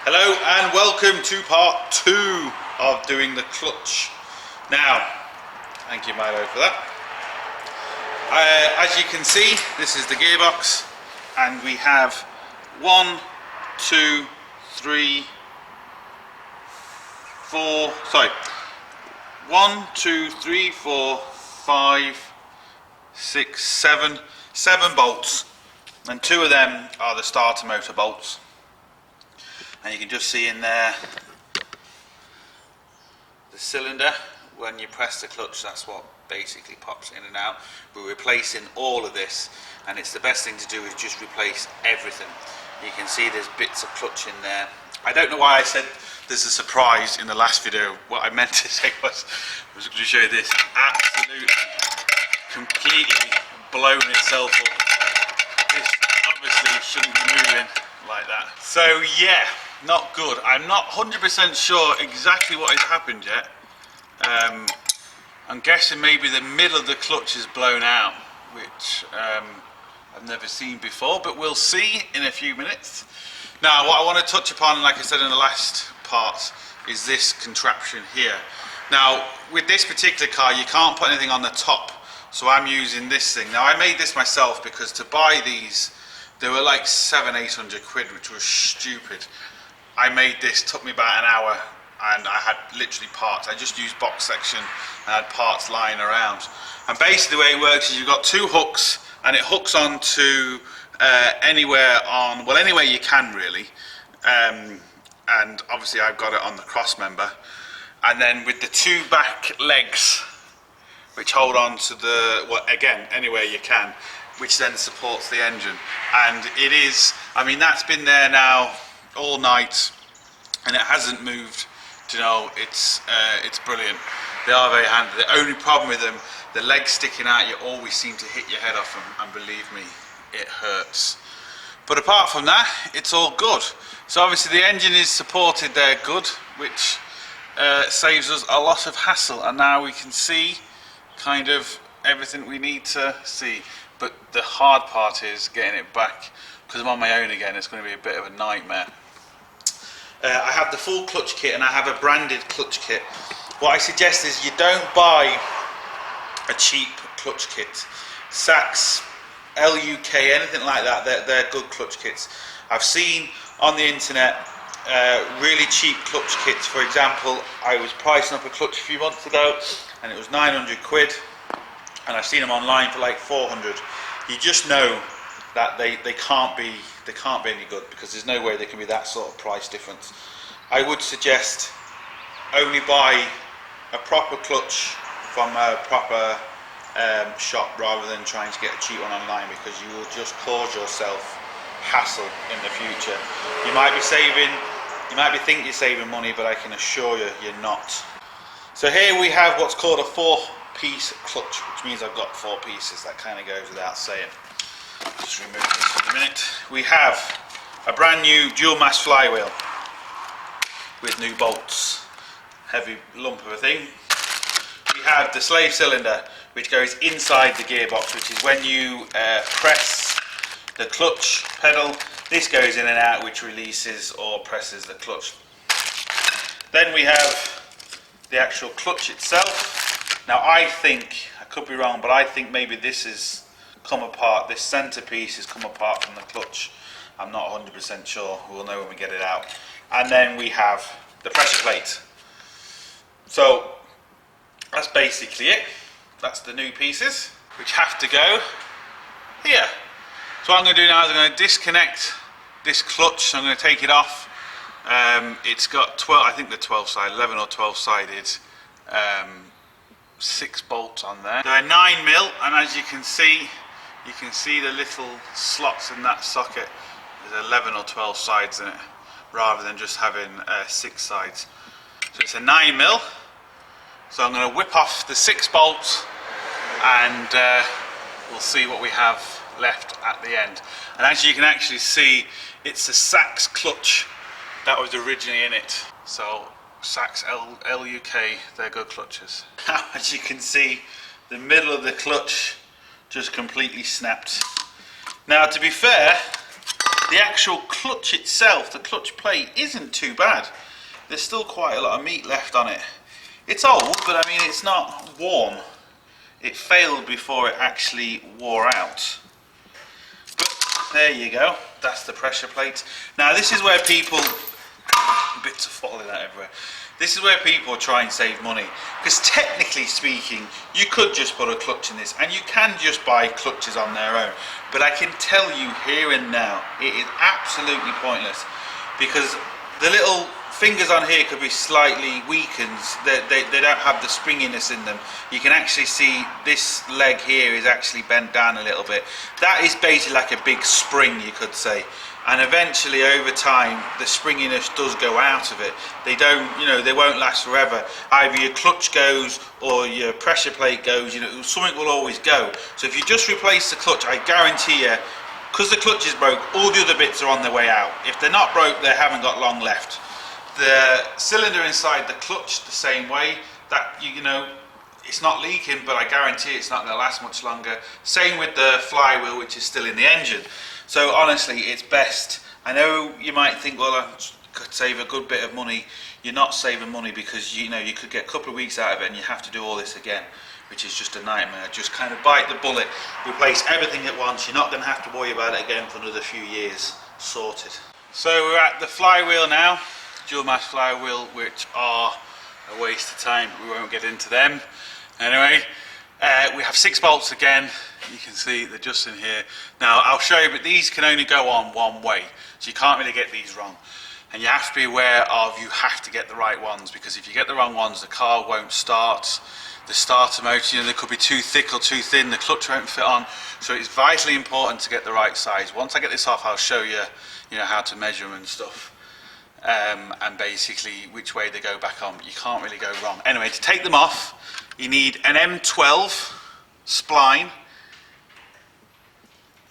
Hello and welcome to part 2 of doing the clutch. Now, thank you Milo for that. As you can see, this is the gearbox and we have 1, 2, 3, 4, 5, 6, 7 bolts, and 2 of them are the starter motor bolts. And you can just see in there the cylinder. When you press the clutch, that's what basically pops in and out. We're replacing all of this, and it's the best thing to do is just replace everything. You can see there's bits of clutch in there. I don't know why I said there's a surprise in the last video. What I meant to say was I was going to show you this. Absolutely, completely blown itself up. This obviously shouldn't be moving like that. So yeah, not good. I'm not 100% sure exactly what has happened yet. I'm guessing maybe the middle of the clutch is blown out, which I've never seen before, but we'll see in a few minutes. Now what I want to touch upon, like I said in the last part, is this contraption here. Now with this particular car you can't put anything on the top, so I'm using this thing. Now I made this myself because to buy these they were like 700-800 quid, which was stupid. I made this, took me about an hour, and I had literally parts. I just used box section and had parts lying around. And basically the way it works is you've got 2 hooks, and it hooks onto anywhere you can really. And obviously I've got it on the cross member. And then with the 2 back legs, which hold on to the, well, again, anywhere you can, which then supports the engine. And it is, I mean, that's been there now all night and it hasn't moved. You know, it's brilliant. They are very handy. The only problem with them, the legs sticking out, you always seem to hit your head off them, and believe me, it hurts. But apart from that, it's all good. So obviously the engine is supported there good, which saves us a lot of hassle, and now we can see kind of everything we need to see. But the hard part is getting it back, because I'm on my own again. It's going to be a bit of a nightmare. I have the full clutch kit and I have a branded clutch kit. What I suggest is you don't buy a cheap clutch kit. Saks, LUK, anything like that, they're good clutch kits. I've seen on the internet really cheap clutch kits. For example, I was pricing up a clutch a few months ago and it was 900 quid. And I've seen them online for like 400. You just know that they can't be any good, because there's no way they can be that sort of price difference. I would suggest only buy a proper clutch from a proper shop rather than trying to get a cheap one online, because you will just cause yourself hassle in the future. You might think you're saving money, but I can assure you you're not. So here we have what's called a 4-piece clutch, which means I've got 4 pieces. That kind of goes without saying. Just remove this for a minute. We have a brand new dual mass flywheel with new bolts. Heavy lump of a thing. We have the slave cylinder, which goes inside the gearbox, which is when you press the clutch pedal, this goes in and out, which releases or presses the clutch. Then we have the actual clutch itself. Now I think, I could be wrong, but I think maybe this has come apart, this centerpiece has come apart from the clutch. I'm not 100% sure, we'll know when we get it out. And then we have the pressure plate. So that's basically it. That's the new pieces, which have to go here. So what I'm going to do now is I'm going to disconnect this clutch. So I'm going to take it off. It's got 12, I think the 11 or 12 sided 6 bolts on there. They're 9mm, and as you can see the little slots in that socket. There's 11 or 12 sides in it, rather than just having 6 sides. So it's a 9mm. So I'm going to whip off the 6 bolts, and we'll see what we have left at the end. And as you can actually see, it's the Saks clutch that was originally in it. So Saks LUK, they're good clutches. As you can see, the middle of the clutch just completely snapped. Now to be fair, the actual clutch itself, the clutch plate, isn't too bad. There's still quite a lot of meat left on it. It's old, but I mean, it's not worn. It failed before it actually wore out. But there you go, that's the pressure plate. Now this is where people, bits are falling out everywhere. This is where people try and save money. Because technically speaking, you could just put a clutch in this, and you can just buy clutches on their own. But I can tell you here and now, it is absolutely pointless. Because the little fingers on here could be slightly weakened. They don't have the springiness in them. You can actually see this leg here is actually bent down a little bit. That is basically like a big spring, you could say. And eventually over time the springiness does go out of it. They don't, you know, they won't last forever. Either your clutch goes or your pressure plate goes, you know, something will always go. So if you just replace the clutch, I guarantee you, because the clutch is broke, all the other bits are on their way out. If they're not broke, they haven't got long left. The cylinder inside the clutch, the same way, that you know, it's not leaking, but I guarantee it's not going to last much longer. Same with the flywheel, which is still in the engine. So honestly, it's best. I know you might think, well, I could save a good bit of money. You're not saving money, because you know you could get a couple of weeks out of it and you have to do all this again, which is just a nightmare. Just kind of bite the bullet, replace everything at once. You're not going to have to worry about it again for another few years. Sorted. So we're at the flywheel now, dual mass flywheel, which are a waste of time. We won't get into them. Anyway, we have 6 bolts again. You can see they're just in here. Now I'll show you, but these can only go on one way, so you can't really get these wrong. And you have to be aware of, you have to get the right ones, because if you get the wrong ones, the car won't start. The starter motor, you know, they could be too thick or too thin, the clutch won't fit on. So it's vitally important to get the right size. Once I get this off, I'll show you, you know, how to measure them and stuff. And basically which way they go back on, but you can't really go wrong. Anyway, to take them off, you need an M12 spline.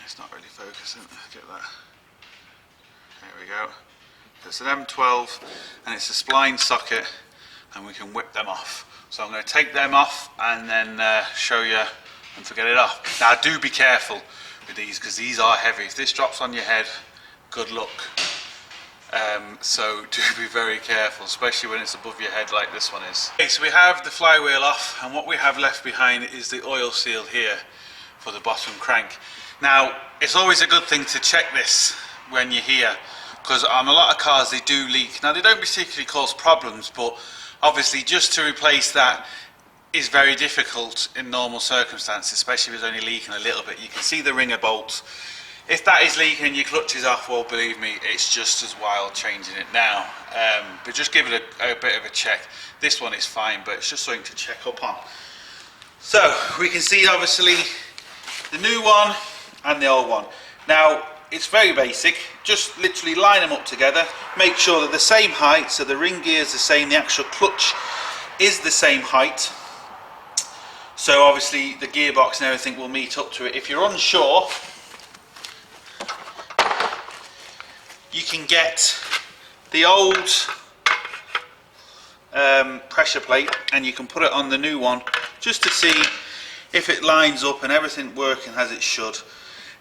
It's not really focusing, get that. There we go. It's an M12 and it's a spline socket, and we can whip them off. So I'm going to take them off and then show you and forget it off. Now do be careful with these, because these are heavy. If this drops on your head, good luck. So do be very careful, especially when it's above your head like this one is. Okay, so we have the flywheel off, and what we have left behind is the oil seal here for the bottom crank. Now it's always a good thing to check this when you're here, because on a lot of cars they do leak. Now they don't particularly cause problems, but obviously just to replace that is very difficult in normal circumstances, especially if it's only leaking a little bit. You can see the ringer bolts. If that is leaking and your clutch is off, well, believe me, it's just as wild changing it now. But just give it a bit of a check. This one is fine, but it's just something to check up on. So we can see obviously the new one and the old one. Now it's very basic. Just literally line them up together. Make sure they're the same height, so the ring gear is the same, the actual clutch is the same height. So obviously the gearbox and everything will meet up to it. If you're unsure, you can get the old pressure plate and you can put it on the new one just to see if it lines up and everything working as it should.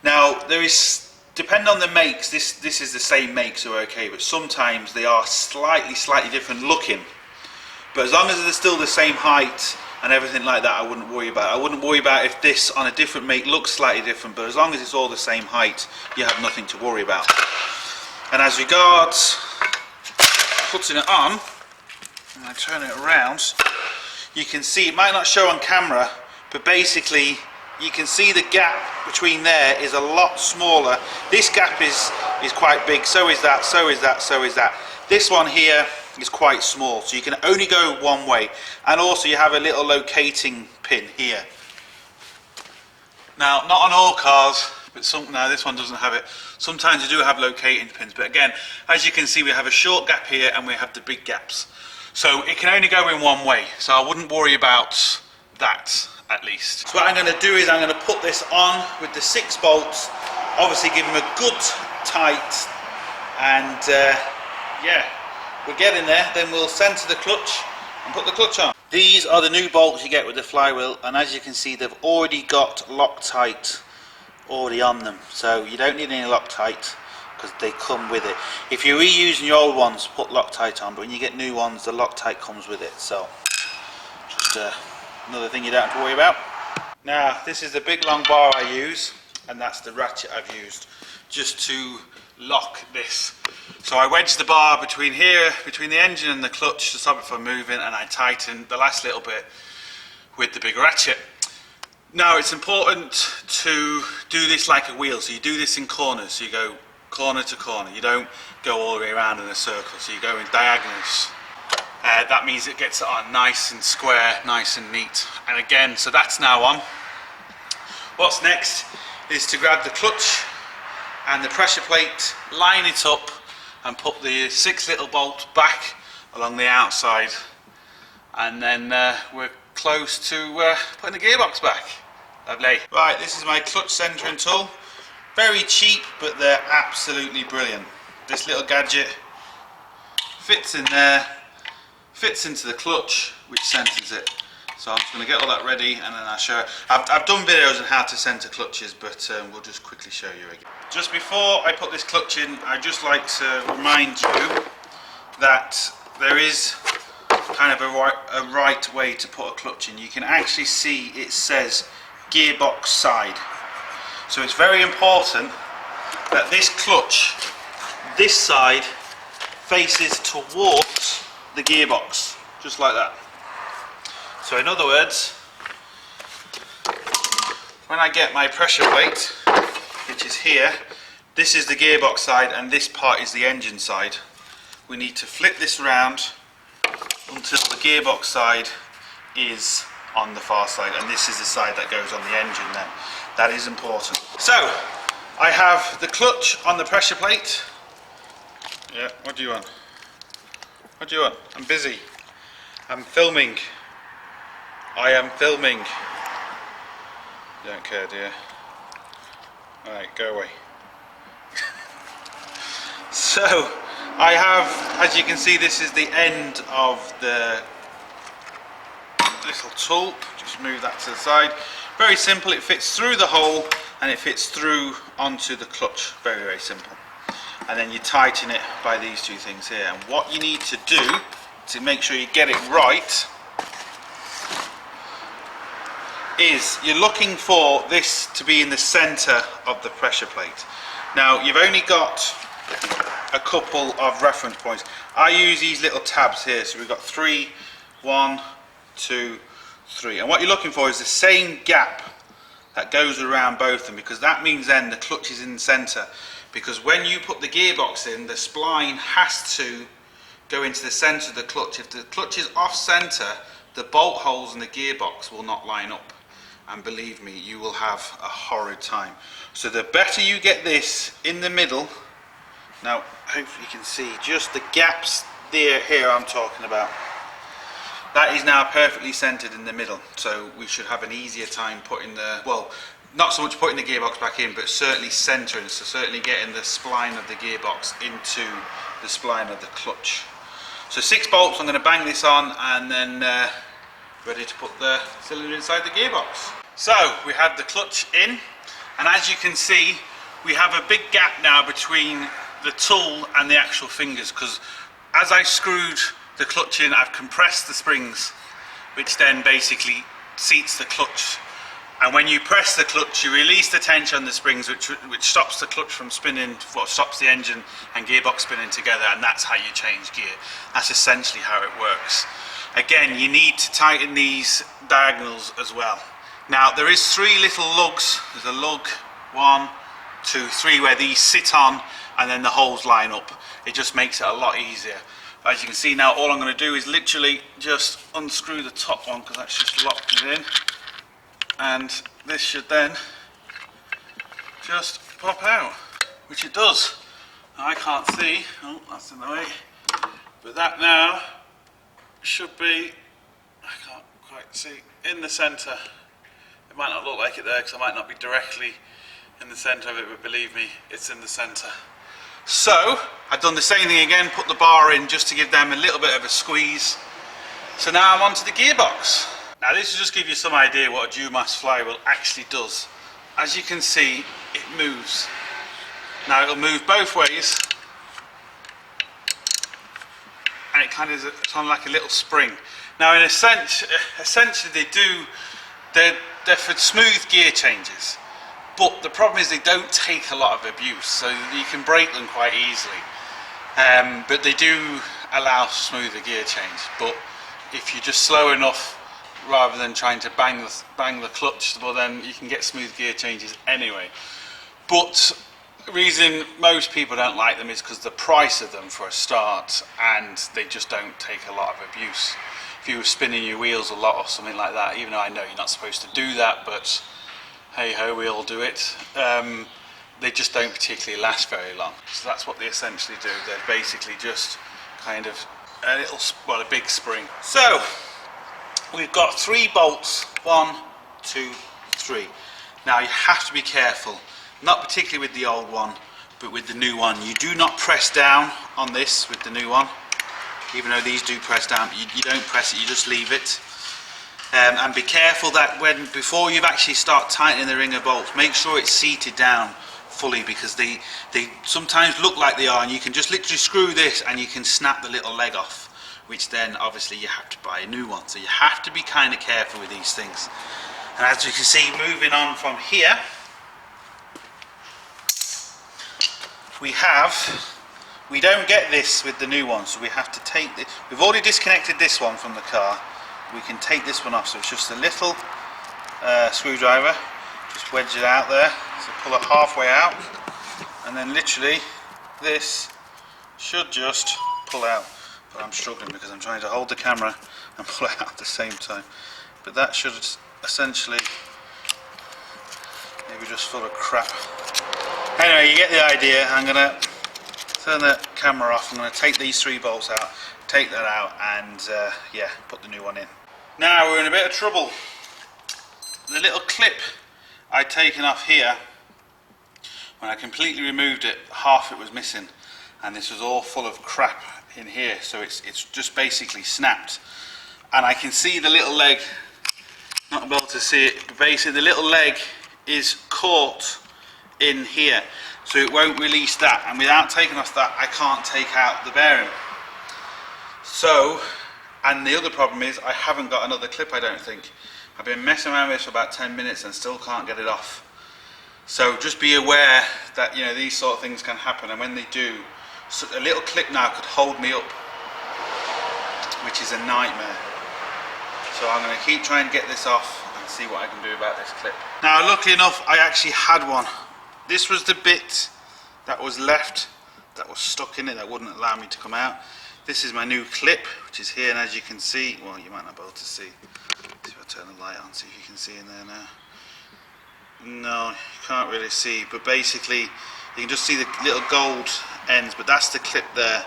Now there is, depending on the makes, this is the same make, so okay, but sometimes they are slightly different looking. But as long as they're still the same height and everything like that, I wouldn't worry about it. I wouldn't worry about if this on a different make looks slightly different, but as long as it's all the same height, you have nothing to worry about. And as regards putting it on, and I turn it around, you can see, it might not show on camera, but basically you can see the gap between there is a lot smaller. This gap is quite big, so is that, so is that, so is that. This one here is quite small, so you can only go one way. And also you have a little locating pin here. Now, not on all cars, but now this one doesn't have it. Sometimes you do have locating pins, but again, as you can see, we have a short gap here and we have the big gaps. So it can only go in one way, so I wouldn't worry about that, at least. So what I'm going to do is I'm going to put this on with the 6 bolts, obviously give them a good tight, and yeah, we're getting there. Then we'll center the clutch and put the clutch on. These are the new bolts you get with the flywheel, and as you can see, they've already got Loctite already on them, so you don't need any Loctite, because they come with it. If you're reusing your old ones, put Loctite on, but when you get new ones, the Loctite comes with it. So just another thing you don't have to worry about. Now this is the big long bar I use, and that's the ratchet I've used just to lock this. So I wedge the bar between here, between the engine and the clutch to stop it from moving, and I tighten the last little bit with the big ratchet. Now it's important to do this like a wheel, so you do this in corners, so you go corner to corner, you don't go all the way around in a circle, so you go in diagonals. That means it gets it on nice and square, nice and neat. And again, so that's now on. What's next is to grab the clutch and the pressure plate, line it up and put the 6 little bolts back along the outside, and then we're close to putting the gearbox back. Lovely. Right, this is my clutch centering tool. Very cheap, but they're absolutely brilliant. This little gadget fits in there, fits into the clutch, which centers it. So I'm just going to get all that ready, and then I'll show you. I've done videos on how to center clutches, but we'll just quickly show you again. Just before I put this clutch in, I'd just like to remind you that there is kind of a right way to put a clutch in. You can actually see it says gearbox side. So it's very important that this clutch, this side, faces towards the gearbox, just like that. So in other words, when I get my pressure plate, which is here, this is the gearbox side and this part is the engine side. We need to flip this around until the gearbox side is on the far side, and this is the side that goes on the engine then. That is important. So, I have the clutch on the pressure plate. Yeah, what do you want? What do you want? I'm busy. I'm filming. I am filming. You don't care, do you? Alright, go away. So, I have, as you can see, this is the end of the little tool. Just move that to the side. Very simple, it fits through the hole and it fits through onto the clutch. Very, very simple. And then you tighten it by these two things here. And what you need to do to make sure you get it right is you're looking for this to be in the center of the pressure plate. Now you've only got a couple of reference points. I use these little tabs here, so we've got 3, 1, 2, 3, and what you're looking for is the same gap that goes around both of them, because that means then the clutch is in the center. Because when you put the gearbox in, the spline has to go into the center of the clutch. If the clutch is off center, the bolt holes in the gearbox will not line up, and believe me, you will have a horrid time. So the better you get this in the middle, now hopefully you can see just the gaps there, here I'm talking about. That is now perfectly centered in the middle, so we should have an easier time putting the, well, not so much putting the gearbox back in, but certainly centering, so certainly getting the spline of the gearbox into the spline of the clutch. So 6 bolts, I'm going to bang this on, and then ready to put the cylinder inside the gearbox. So we have the clutch in, and as you can see, we have a big gap now between the tool and the actual fingers, because as I screwed the clutch in, I've compressed the springs, which then basically seats the clutch. And when you press the clutch, you release the tension on the springs, which stops the clutch from spinning, well, stops the engine and gearbox spinning together, and that's how you change gear. That's essentially how it works. Again, you need to tighten these diagonals as well. Now, there is 3 little lugs. There's a lug, 1, 2, 3, where these sit on, and then the holes line up. It just makes it a lot easier. As you can see now, all I'm going to do is literally just unscrew the top one, because that's just locked it in, and this should then just pop out, which it does. Now, I can't see, oh, that's in the way, but that now should be, I can't quite see, in the centre. It might not look like it there because I might not be directly in the centre of it, but believe me, it's in the centre. So, I've done the same thing again, put the bar in just to give them a little bit of a squeeze. So now I'm onto the gearbox. Now this will just give you some idea what a dual mass flywheel actually does. As you can see, it moves. Now it'll move both ways, and it kind of is on like a little spring. Now in a sense, essentially they're for smooth gear changes, but the problem is they don't take a lot of abuse, so you can break them quite easily. But they do allow smoother gear change. But if you're just slow enough, rather than trying to bang the clutch, well then you can get smooth gear changes anyway. But the reason most people don't like them is because the price of them for a start, and they just don't take a lot of abuse. If you were spinning your wheels a lot or something like that, even though I know you're not supposed to do that, but hey ho, we all do it. They just don't particularly last very long. So that's what they essentially do. They're basically just kind of a big spring. So we've got 3 bolts, 1, 2, 3. Now you have to be careful, not particularly with the old one, but with the new one. You do not press down on this with the new one, even though these do press down. You don't press it, you just leave it. And be careful that before you actually start tightening the ring of bolts, make sure it's seated down fully, because they sometimes look like they are, and you can just literally screw this and you can snap the little leg off, which then obviously you have to buy a new one. So you have to be kind of careful with these things. And as you can see, moving on from here, we don't get this with the new one, so we have to take this. We've already disconnected this one from the car. We can take this one off, so it's just a little screwdriver, just wedge it out there, so pull it halfway out, and then literally this should just pull out. But I'm struggling because I'm trying to hold the camera and pull it out at the same time. But that should essentially, maybe just full of crap. Anyway, you get the idea. I'm going to turn the camera off. I'm going to take these 3 bolts out, take that out, and yeah, put the new one in. Now we're in a bit of trouble. The little clip I'd taken off here, when I completely removed it, half it was missing, and this was all full of crap in here, so it's just basically snapped. And I can see the little leg, not able to see it, but basically the little leg is caught in here, so it won't release that, and without taking off that I can't take out the bearing. So, and the other problem is I haven't got another clip, I don't think. I've been messing around with this for about 10 minutes and still can't get it off. So just be aware that, you know, these sort of things can happen, and when they do, so a little clip now could hold me up, which is a nightmare. So I'm going to keep trying to get this off and see what I can do about this clip. Now luckily enough, I actually had one. This was the bit that was left, that was stuck in it, that wouldn't allow me to come out. This is my new clip, which is here, and as you can see, well, you might not be able to see. See if I turn the light on, see if you can see in there now. No, you can't really see, but basically you can just see the little gold ends, but that's the clip there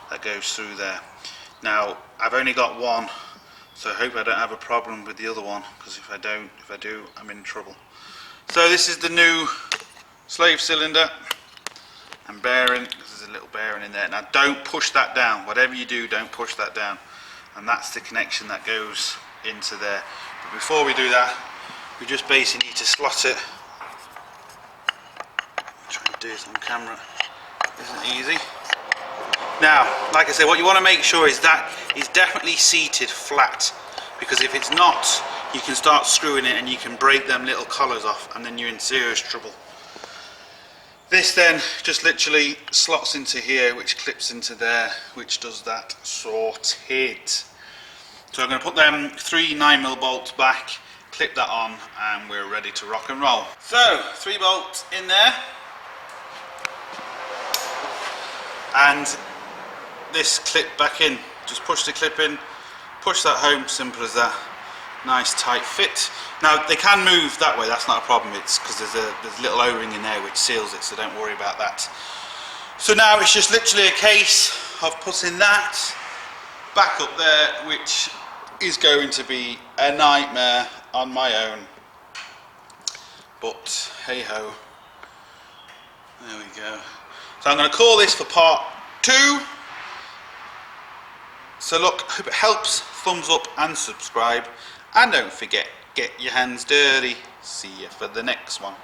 that goes through there. Now I've only got one, so I hope I don't have a problem with the other one, because if I do, I'm in trouble. So this is the new slave cylinder and bearing. There's a little bearing in there. Now don't push that down, whatever you do, don't push that down, and that's the connection that goes into there. But before we do that, we just basically need to slot it. I'm trying to do this on camera, isn't easy. Now, like I said, what you want to make sure is that it's definitely seated flat, because if it's not, you can start screwing it and you can break them little collars off, and then you're in serious trouble. This then just literally slots into here, which clips into there, which does that sorted. So I'm going to put them 3 9mm bolts back, clip that on, and we're ready to rock and roll. So 3 bolts in there, and this clip back in. Just push the clip in, push that home, simple as that. Nice tight fit. Now they can move that way, that's not a problem. It's because there's a little O-ring in there which seals it, so don't worry about that. So now it's just literally a case of putting that back up there, which is going to be a nightmare on my own, but hey ho, there we go. So I'm going to call this for part 2. So look, hope it helps, thumbs up and subscribe, and don't forget, get your hands dirty. See you for the next one.